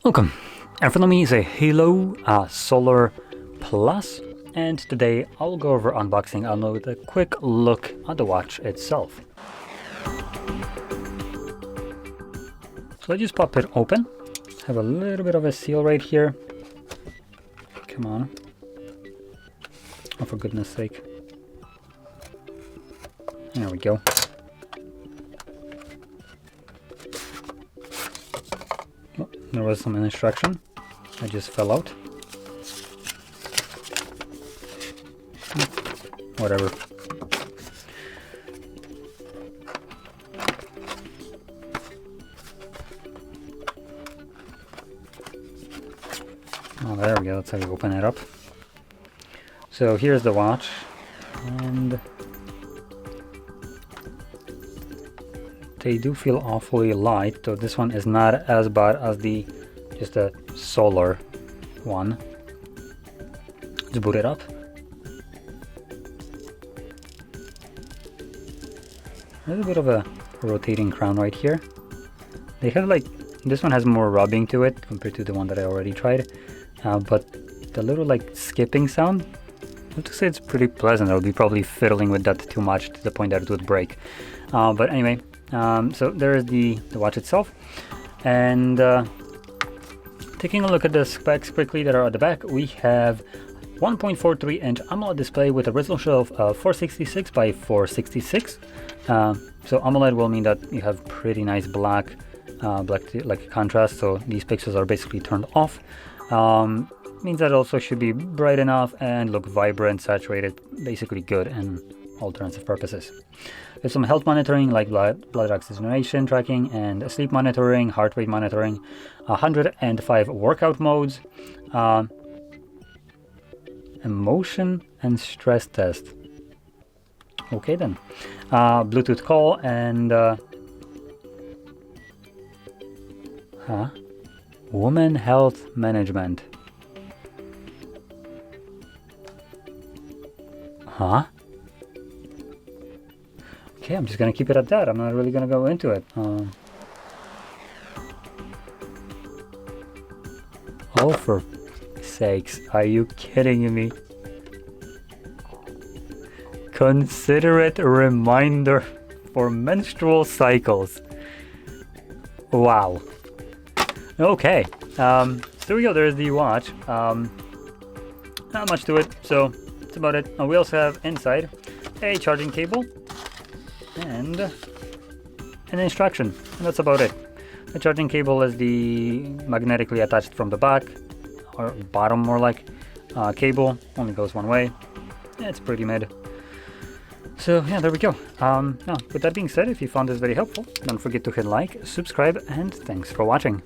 Welcome. In front of me is a Haylou Solar Plus, and today I'll go over unboxing along with a quick look at the watch itself. So I just pop it open. Have a little bit of a seal right here. Come on. Oh, for goodness sake. There we go. Oh, there was some instruction. I just fell out. Whatever. Oh, there we go. That's how you open it up. So here's the watch, and they do feel awfully light, so this one is not as bad as the just a solar one. Let's boot it up. There's a bit of a rotating crown right here. They have like, this one has more rubbing to it compared to the one that I already tried, but the little like skipping sound, I have to say it's pretty pleasant. I would be probably fiddling with that too much to the point that it would break. But anyway, so there is the watch itself, and taking a look at the specs quickly that are at the back, we have 1.43 inch AMOLED display with a resolution of 466 by 466. So AMOLED will mean that you have pretty nice black like contrast, so these pixels are basically turned off. Means that it also should be bright enough and look vibrant, saturated, basically good in all terms of purposes. There's some health monitoring like blood oxygenation tracking and sleep monitoring, heart rate monitoring, 105 workout modes, emotion and stress test. Okay then. Bluetooth call and women health management. Okay, I'm just gonna keep it at that. I'm not really gonna go into it. Oh, for sakes, are you kidding me? Considerate reminder for menstrual cycles. Wow. Okay, so there we go. There's the watch. Not much to it, so that's about it. We also have inside a charging cable and an instruction, and that's about it. The charging cable is the magnetically attached from the back, or bottom more like, cable, only goes one way. Yeah, it's pretty mid. So yeah, there we go. Now, with that being said, if you found this very helpful, don't forget to hit like, subscribe, and thanks for watching.